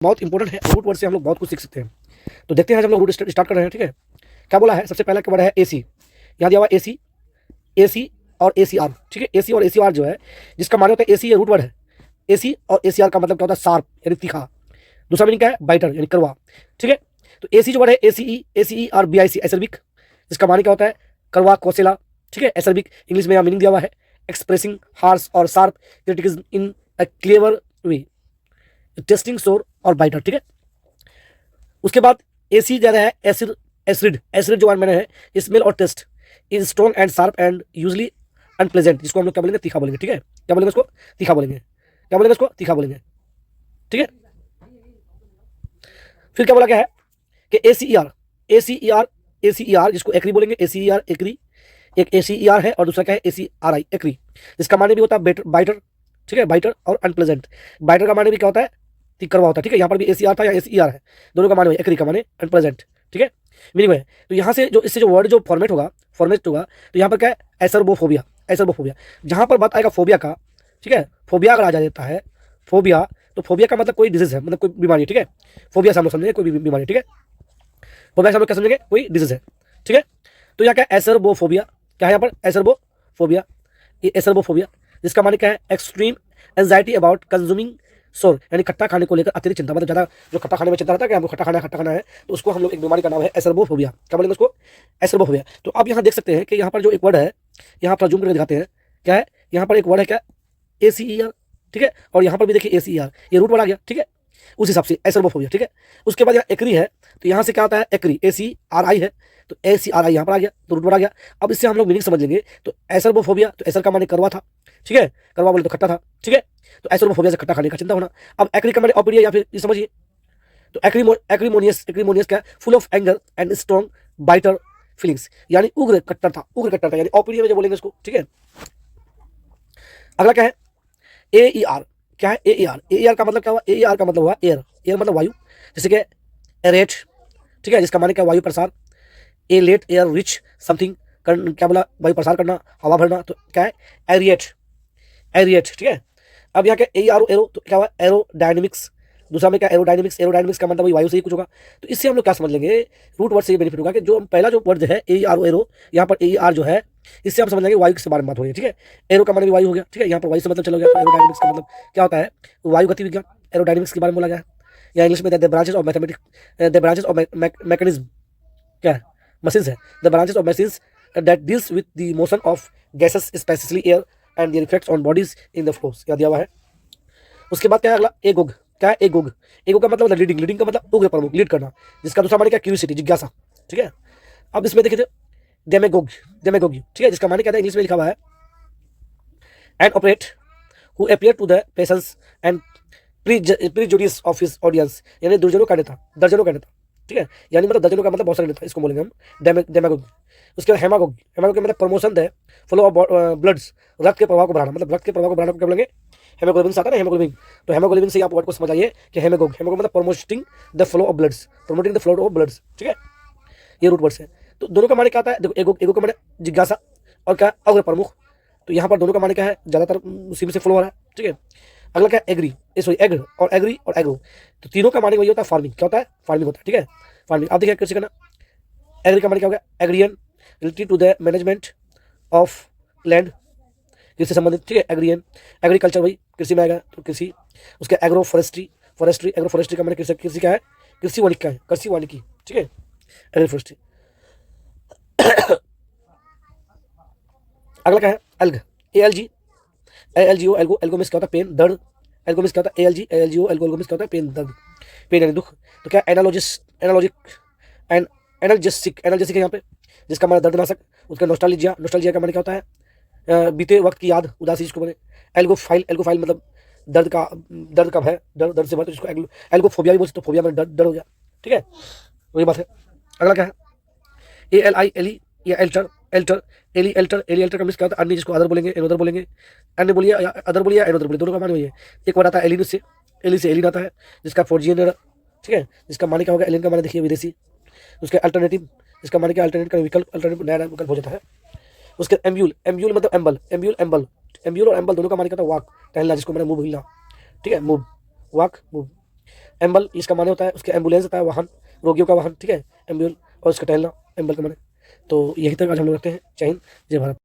बहुत इंपॉर्टेंट है, root word से हम लोग बहुत कुछ सीख सकते हैं। तो देखते हैं आज हम लोग रूट स्टार्ट कर रहे हैं। ठीक है, क्या बोला है? सबसे पहला क्या वर्ड है? एसी। यहाँ दिया हुआ एसी, एसी और एसीआर। ठीक है, एसी और एसीआर जो है, जिसका माने होता है एसी, ये रूट वर्ड है। एसी और एसीआर का मतलब क्या होता है? शार्प यानी तीखा। दूसरा मीनिंग क्या है? बाइटर यानी कड़वा। ठीक है, तो एसी जो वर्ड है एसीई, एसीई और बीआईसी एसरबिक, जिसका माने क्या होता है? कड़वा, कोसेला। ठीक है, एसरबिक इंग्लिश में यहाँ मीनिंग दिया हुआ है, एक्सप्रेसिंग हार्श और sharp criticism in a clever way, testing सोर और बाइटर। ठीक है, उसके बाद एसी ज्यादा है एसिड, एसिड एसिड जो वर्ड मैंने है स्मेल और taste is strong and sharp and usually unpleasant, जिसको हम लोग क्या बोलेंगे? तीखा बोलेंगे। ठीक है, क्या बोलेंगे उसको? तीखा बोलेंगे। क्या बोलेंगे उसको? तीखा बोलेंगे। ठीक है, फिर क्या बोला गया है कि एसीईआर, एसीईआर, एसीईआर जिसको एकरी बोलेंगे, एसीईआर एकरी। एक एसीईआर है और दूसरा क्या है? एसीआरआई एकरी, जिसका माने भी होता है बाइटर। ठीक है, बाइटर और अनप्लेजेंट। बाइटर का माने भी क्या होता है? कड़वा होता है। ठीक है, यहाँ पर भी एसीआर था या एसीईआर है, दोनों का माने एकरी का माने अनप्लेजेंट। ठीक है, मीनिंग है। तो यहाँ से जो इससे जो वर्ड जो फॉर्मेट होगा तो यहाँ पर क्या है? एसरबोफोबिया, एसरबोफोबिया। जहाँ पर बात आएगा फोबिया का, ठीक है, फोबिया अगर आ जाता है, फोबिया, तो फोबिया का मतलब कोई डिजीज है, मतलब कोई बीमारी है। ठीक है, फोबिया से हम लोग समझेंगे कोई बीमारी। ठीक है, फोबिया से हम लोग क्या समझेंगे? कोई डिजीज है। ठीक है, तो यहाँ क्या है? एसरबोफोबिया। क्या है यहाँ पर? एसरबोफोबिया। ये एसरबोफोबिया जिसका माने क्या है? एक्सट्रीम एंजाइटी अबाउट कंज्यूमिंग सोर, यानी खट्टा खाने को लेकर अतिरिक्त चिंता, मतलब ज्यादा जो खट्टा खाने में चिंता रहता है कि हमको खट्टा खाना है, तो उसको हम लोग एक बीमारी का नाम है एसरबोफोबिया। क्या बोलेंगे उसको? एसरबोफोबिया। तो आप यहाँ देख सकते हैं कि यहाँ पर जो एक वर्ड है, यहाँ पर जूम करके दिखाते हैं, क्या है? यहाँ पर एक वर्ड है क्या? एसीईआर। ठीक है, और यहाँ पर भी देखिए एसीईआर, ये रूट वर्ड आ गया। ठीक है, उस हिसाब से एसरबोफोबिया। ठीक है, उसके बाद यहाँ एकरी है, तो यहाँ से क्या होता है? एकरी, एसीआरआई है, तो एसीआरआई यहाँ पर आ गया, तो रूट वर्ड आ गया। अब इससे हम लोग मीनिंग समझ लेंगे। तो एसरबोफोबिया, तो एसर का माने करवा था। ठीक है, करवा बोले तो खट्टा था। ठीक है, तो एसरबोफोबिया से खट्टा खाने का चिंता होना। अब एकरी का माने ऑपिडिया, या फिर ये समझिए, तो एक्रीमोनियस, एक्रीमोनियस क्या? Full of anger and strong biter feelings, यानी उग्र कट्टर था, उग्र कट्टर था, यानी ऑपिडिया में जो बोलेंगे इसको। ठीक है, अगला क्या है? ए ई आर। क्या है? ए ई आर। ए ई आर का मतलब क्या हुआ? ए ई आर का मतलब हुआ एयर, एयर मतलब वायु, जैसे कि एरेट। ठीक है, जिसका माने क्या? वायु प्रसार। ए लेट एयर रिच समथिंग, क्या बोला? वायु प्रसार करना, हवा भरना, तो क्या है? Aerate, aerate. ठीक है, अब यहाँ क्या? ए आर एरो, तो क्या हुआ? एरोडायनेमिक्स। दूसरा में क्या? एरोडायनेमिक्स, एरोडायनेमिक्स का मतलब वही वायु से ही कुछ होगा। तो इससे हम लोग क्या समझ लेंगे? रूट वर्ड से ये बेनिफिट होगा कि जो पहला जो वर्ड है ए आर एरो, यहाँ पर ए आर जो है, इससे हम समझ लेंगे वायु के बारे में बात हो रही है। ठीक है, एरो का मतलब भी वायु हो गया। ठीक है, यहाँ पर वायु से मतलब चला गया, तो एरोडायनेमिक्स का मतलब क्या होता है? वायु गति विज्ञान, एरोडायनेमिक्स के बारे में बोला गया है, या इंग्लिश में the branches of mathematics, the branches of mechanism, क्या है? मशीन्स है, the branches of machines that deals with the motion of gases specifically air and there effects on bodies in the flows, क्या दिया हुआ है। उसके बाद क्या है अगला? एगोग। क्या है? एगोग। एगोग का मतलब लीडिंग, लीडिंग का मतलब उग्र प्रमुख, लीड करना, जिसका दूसरा माने क्या? क्यूरियोसिटी, जिज्ञासा। ठीक है, अब इसमें देखिए डेमेगोग, डेमेगोगी। ठीक है, जिसका माने क्या था? इंग्लिश में लिखा हुआ है and operate who appear to the patience and prejudice of his audience, यानी दर्जनों का नेता, दर्जनों का नेता। ठीक है, यानी मतलब दर्जनों का मतलब बहुत सारे नेता, इसको बोलेंगे हम डेमेगोग। उसके बाद हेमागोग, हेमागोग का मतलब प्रमोशन है, फ्लो ऑफ ब्लड्स, रक्त के प्रवाह को बढ़ाना, मतलब रक्त के प्रवाह को बढ़ाना को क्या बोलेंगे? हेमोग्लोबिन आता है ना, हेमोग्लोबिन। तो हेमोग्लोबिन से आप वर्ड को समझ आइए कि हेमेगोग, हेमेगोग मतलब promoting the flow of bloods, promoting the flow of bloods. ठीक है, ये रूट वर्ड्स है। तो दोनों का माने क्या आता है? देखो, एगो, एगो का माने जिज्ञासा, और क्या? अग्र प्रमुख। तो यहाँ पर दोनों का माने क्या है? ज्यादातर उसी में से फ्लो हो रहा है। ठीक है, अगला क्या? एग्री, सॉरी एग्र, और एग्री और एग्रो, तो तीनों का माने वही होता है फार्मिंग। क्या होता है? फार्मिंग होता है। ठीक है, फार्मिंग। आप देखिए कैसे करना। एग्री का माने क्या हो गया? Agrarian, related to the management of land, कृषि से संबंधित। ठीक है, एग्रियन, एग्रीकल्चर वही कृषि में आएगा, तो कृषि। उसके agro forestry, forestry, agro forestry का माने कृषि, कृषि क्या है? कृषि वानिकी का है, कृषि वानिकी। ठीक है, एग्री फॉरेस्ट्री। अगला क्या है? Alg, A L G, A L G O, algo, algo मिस क्या होता है? पेन, दर्द। एल्गो मिस क्या होता है? A L G, A L G O, algo, algo मिस क्या होता है? पेन, दर्द, पेन यानी दुख। तो क्या? एनालॉजिस्ट, एनालॉजिक एंड एनर्जेसिक, एनर्जेसिक है यहाँ पे, जिसका माने दर्दनाशक। उसका नोस्टैल्जिया, नोस्टैल्जिया का माने क्या होता है? बीते वक्त की याद, उदासी जिसको बने। एल्गोफाइल, एल्गोफाइल मतलब दर्द का भय, दर्द से भय, तो जिसको एल्गोफोबिया भी बोलते, तो फोबिया में डर हो गया। ठीक है, वही बात है। अगला क्या है? ए एल आई एली, या alter, alter, ali alter, ali alter का मिस क्या होता है? अन्य, जिसको अदर बोलेंगे, एनोदर बोलेंगे। अन्य बोलिए या अदर बोलिए या एनोदर बोलिए, दोनों का माने वही है। एक वर्ड आता है एलिन से, एली से एलिन आता है, जिसका फोर्जियन। ठीक है, जिसका माने क्या होगा? एलिन का माने देखिए विदेशी। उसके अल्टरनेटिव, जिसका माने क्या? अल्टरनेट का विकल्प, अल्टरनेटिव नया विकल्प हो जाता है। उसके एम्ब्यूल, एम्ब्यूल मतलब एम्बल, एम्ब्यूल एम्बल, एम्ब्यूल और एम्बल दोनों का माने क्या होता है? वॉक, टहलना, जिसको मैंने मूव हिलना। ठीक है, मूव, वॉक, मूव। एम्बल इसका माने होता है उसके एम्बुलेंस होता है वाहन, रोगियों का वाहन, ठीक है, एम्ब्यूल, और उसका टहलना एम्बल का माने। तो यही तक आज हम लोग रखते हैं। जय हिंद, जय भारत।